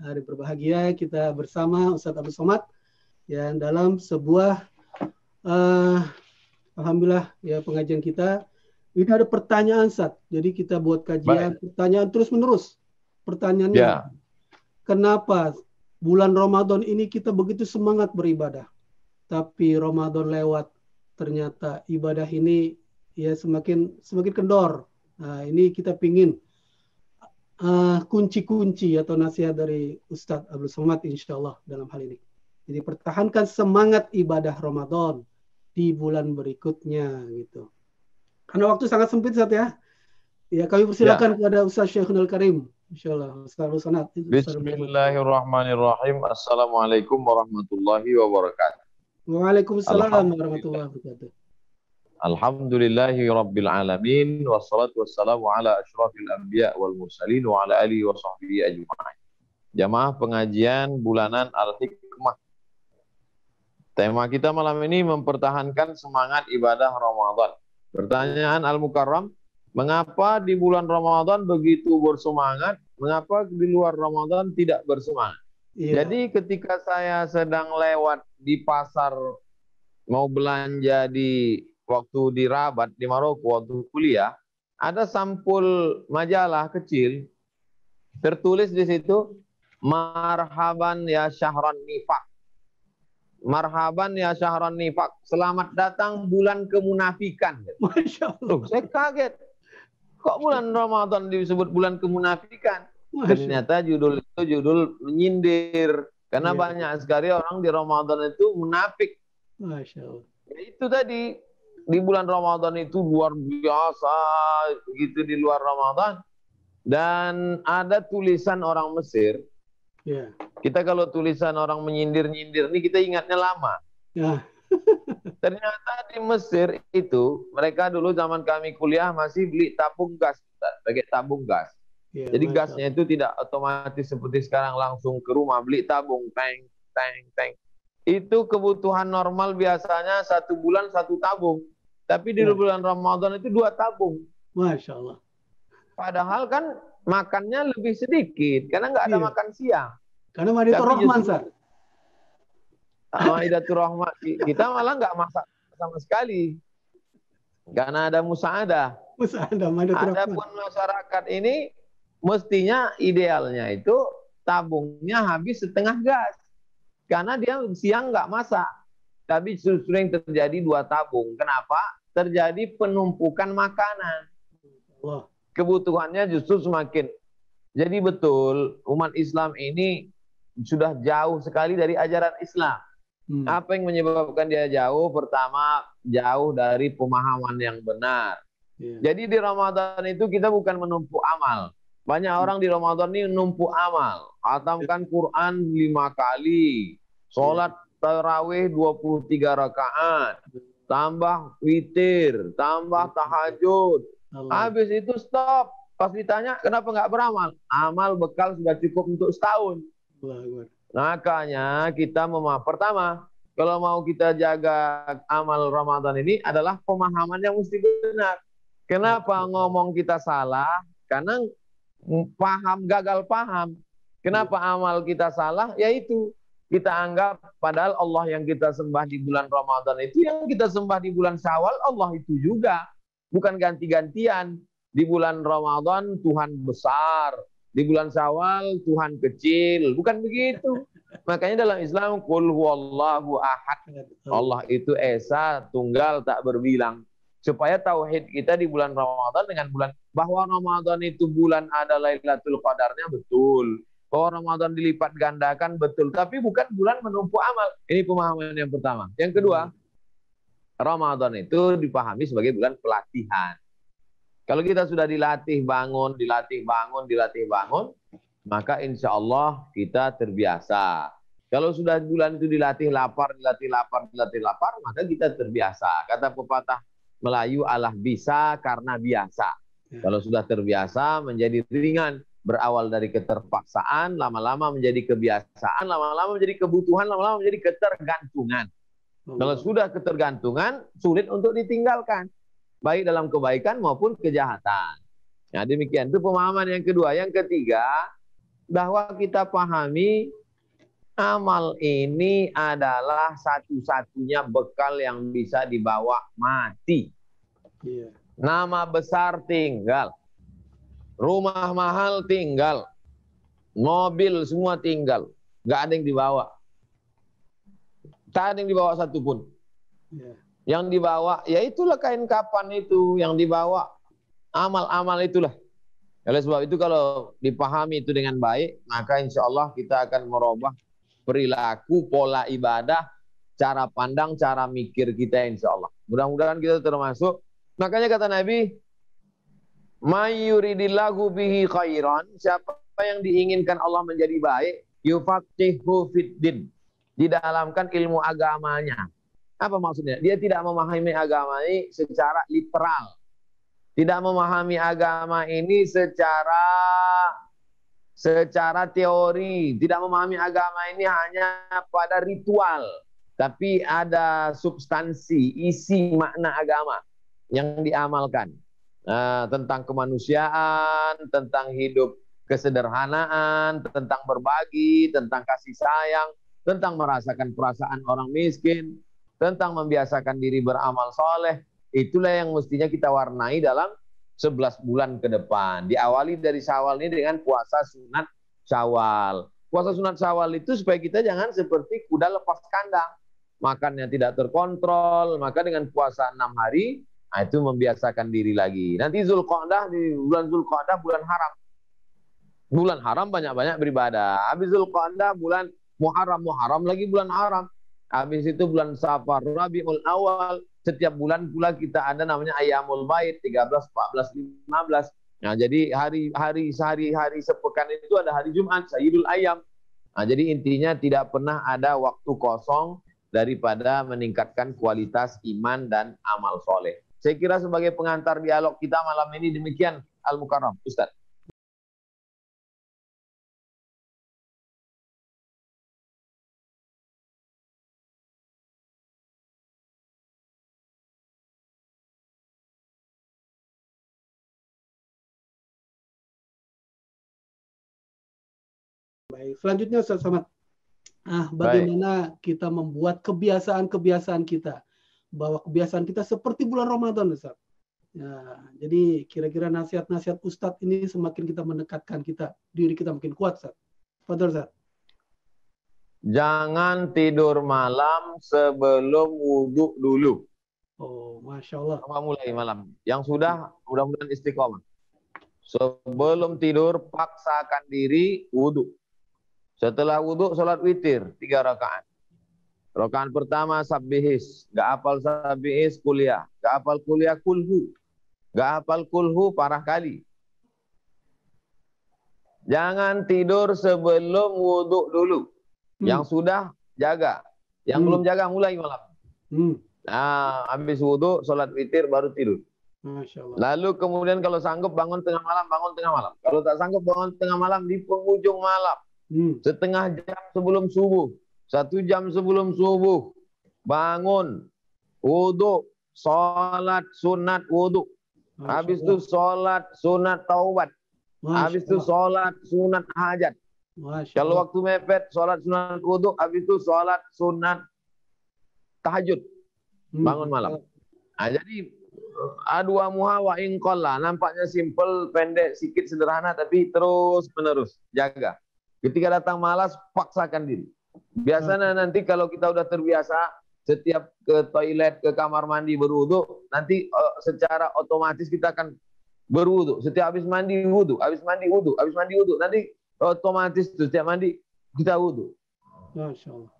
hari berbahagia kita bersama Ustadz Abdul Somad yang dalam sebuah alhamdulillah ya pengajian kita ini ada pertanyaan Ustadz. Jadi kita buat kajian pertanyaan terus menerus. Pertanyaannya, kenapa bulan Ramadan ini kita begitu semangat beribadah, tapi Ramadan lewat ternyata ibadah ini ya semakin kendor. Nah, ini kita pingin kunci-kunci atau nasihat dari Ustadz Abdul Somad insyaallah dalam hal ini. Jadi pertahankan semangat ibadah Ramadan di bulan berikutnya gitu. Karena waktu sangat sempit Ustadz ya. Ya kami persilakan kepada Ustadz Syekhul Karim insyaallah. Ustadz Abdul Somad. Bismillahirrahmanirrahim. Assalamualaikum warahmatullahi wabarakatuh. Waalaikumsalam warahmatullahi wabarakatuh. Alhamdulillahi Rabbil Alamin. Wassalatu wassalamu ala ashrafil anbiya wal mursalin wa ala alihi wa sahbihi ajma'in. Jamaah pengajian bulanan Al-Hikmah. Tema kita malam ini mempertahankan semangat ibadah Ramadan. Pertanyaan Al-Mukarram, mengapa di bulan Ramadan begitu bersemangat, mengapa di luar Ramadan tidak bersemangat? Jadi ketika saya sedang lewat di pasar mau belanja waktu di Rabat, di Maroko, waktu kuliah, ada sampul majalah kecil, tertulis di situ, marhaban ya syahran nifak. Marhaban ya syahran nifak. Selamat datang bulan kemunafikan. Masya Allah. Saya kaget. Kok bulan Ramadan disebut bulan kemunafikan? Ternyata judul itu judul menyindir. Karena banyak sekali orang di Ramadan itu munafik. Masya Allah. Ya, itu tadi. Di bulan Ramadan itu luar biasa gitu di luar Ramadan. Dan ada tulisan orang Mesir. Kita kalau tulisan orang menyindir-nyindir ini kita ingatnya lama. Ternyata di Mesir itu mereka dulu zaman kami kuliah masih beli tabung gas, pakai tabung gas. Jadi gasnya itu tidak otomatis seperti sekarang langsung ke rumah beli tabung, tank. Itu kebutuhan normal biasanya 1 bulan 1 tabung. Tapi di bulan Ramadan itu 2 tabung. Masya Allah. Padahal kan makannya lebih sedikit. Karena nggak ada makan siang. Karena Maidatur Rahman, Sar. Maidatur Rahman. Kita malah nggak masak sama sekali. Karena ada musa'adah. Adapun masyarakat ini mestinya idealnya itu tabungnya habis setengah gas. Karena dia siang nggak masak. Tapi sering terjadi 2 tabung. Kenapa? Terjadi penumpukan makanan. Kebutuhannya justru semakin. Jadi betul, umat Islam ini sudah jauh sekali dari ajaran Islam. Apa yang menyebabkan dia jauh? Pertama, jauh dari pemahaman yang benar. Jadi di Ramadan itu kita bukan menumpuk amal. Banyak orang di Ramadan ini menumpuk amal. Khatamkan Quran 5 kali. Sholat tarawih 23 rakaat, tambah witir, tambah tahajud. Habis itu stop. Pas ditanya kenapa nggak beramal? Amal bekal sudah cukup untuk setahun. Makanya kita pertama, kalau mau kita jaga amal Ramadan ini adalah pemahaman yang mesti benar. Kenapa ngomong kita salah? Karena gagal paham. Kenapa amal kita salah? Yaitu kita anggap padahal Allah yang kita sembah di bulan Ramadan itu yang kita sembah di bulan Syawal Allah itu juga. Bukan ganti-gantian. Di bulan Ramadan Tuhan besar. Di bulan Syawal Tuhan kecil. Bukan begitu. Makanya dalam Islam qul huwallahu ahad. Allah itu esa, tunggal, tak berbilang. Supaya tauhid kita di bulan Ramadan dengan bulan bahwa Ramadan itu bulan ada Lailatul Qadarnya betul. Bahwa Ramadan dilipat gandakan betul, tapi bukan bulan menumpuk amal. Ini pemahaman yang pertama. Yang kedua, Ramadan itu dipahami sebagai bulan pelatihan. Kalau kita sudah dilatih bangun, maka insya Allah kita terbiasa. Kalau sudah bulan itu dilatih lapar, maka kita terbiasa. Kata pepatah Melayu, Allah bisa karena biasa. Kalau sudah terbiasa menjadi ringan. Berawal dari keterpaksaan, lama-lama menjadi kebiasaan, lama-lama menjadi kebutuhan, lama-lama menjadi ketergantungan. Kalau sudah ketergantungan, sulit untuk ditinggalkan. Baik dalam kebaikan maupun kejahatan. Nah demikian, itu pemahaman yang kedua. Yang ketiga, bahwa kita pahami amal ini adalah satu-satunya bekal yang bisa dibawa mati. Nama besar tinggal, rumah mahal tinggal, mobil semua tinggal, nggak ada yang dibawa. Tak ada yang dibawa satupun. Yang dibawa, ya itulah kain kapan itu yang dibawa, amal-amal itulah. Oleh sebab itu kalau dipahami itu dengan baik, maka insya Allah kita akan merubah perilaku, pola ibadah, cara pandang, cara mikir kita insya Allah. Mudah-mudahan kita termasuk. Makanya kata Nabi, "May yuridillahu bihi khairan", siapa yang diinginkan Allah menjadi baik, yufaqihu fiddin, didalamkan ilmu agamanya. Apa maksudnya? Dia tidak memahami agama ini secara literal. Tidak memahami agama ini secara teori. Tidak memahami agama ini hanya pada ritual. Tapi ada substansi, isi makna agama yang diamalkan. Tentang kemanusiaan, tentang hidup kesederhanaan, tentang berbagi, tentang kasih sayang, tentang merasakan perasaan orang miskin, tentang membiasakan diri beramal soleh. Itulah yang mestinya kita warnai dalam 11 bulan ke depan. Diawali dari Syawal ini dengan puasa sunat Syawal. Puasa sunat Syawal itu supaya kita jangan seperti kuda lepas kandang. Makannya tidak terkontrol. Maka dengan puasa 6 hari, itu membiasakan diri lagi. Nanti Zulqa'dah, di bulan Zulqa'dah bulan haram. Bulan haram banyak-banyak beribadah. Habis Zulqa'dah bulan Muharram lagi bulan haram. Habis itu bulan Safar, Rabiul Awal, setiap bulan pula kita ada namanya Ayyamul Bait, 13, 14, 15. Nah, jadi hari sepekan itu ada hari Jumat, Sayyidul Ayyam. Nah, jadi intinya tidak pernah ada waktu kosong daripada meningkatkan kualitas iman dan amal soleh. Saya kira sebagai pengantar dialog kita malam ini demikian, Al-Mukarram, Ustaz. Baik, selanjutnya Ustaz Samad. Bagaimana kita membuat kebiasaan-kebiasaan kita, bahwa kebiasaan kita seperti bulan Ramadan, Ustaz. Ya, jadi kira-kira nasihat-nasihat Ustadz ini semakin kita mendekatkan diri kita makin kuat, Ustaz. Fadhol, Ustaz. Jangan tidur malam sebelum wudhu dulu. Oh, Masya Allah. Sama mulai malam. Yang sudah, mudah-mudahan istiqomah. Sebelum tidur, paksakan diri wudhu. Setelah wudhu, sholat witir, 3 rakaat. Rakaat pertama, sabbihis. Gak hafal sabbihis, kuliah. Gak hafal kuliah, kulhu. Gak hafal kulhu, parah kali. Jangan tidur sebelum wudhu dulu. Yang sudah, jaga. Yang belum jaga, mulai malam. Nah, habis wudhu, sholat witir, baru tidur. Masya Allah. Lalu kemudian kalau sanggup bangun tengah malam, bangun tengah malam. Kalau tak sanggup bangun tengah malam, di penghujung malam. Setengah jam sebelum subuh. 1 jam sebelum subuh. Bangun. Wudhu. Sholat sunat wudhu. Habis itu sholat sunat taubat. Habis itu sholat sunat hajat. Kalau waktu mepet, sholat sunat wudhu. Habis itu sholat sunat tahajud. Bangun malam. Nah, jadi adua muhawa ingkola. Nampaknya simple, pendek, sedikit, sederhana. Tapi terus menerus. Jaga. Ketika datang malas, paksakan diri. Biasanya nanti kalau kita udah terbiasa, setiap ke toilet, ke kamar mandi berwudu, nanti secara otomatis kita akan berwudu. Setiap habis mandi wudu, habis mandi wudu, habis mandi wudu. Nanti otomatis tuh setiap mandi kita wudu. Masya Allah.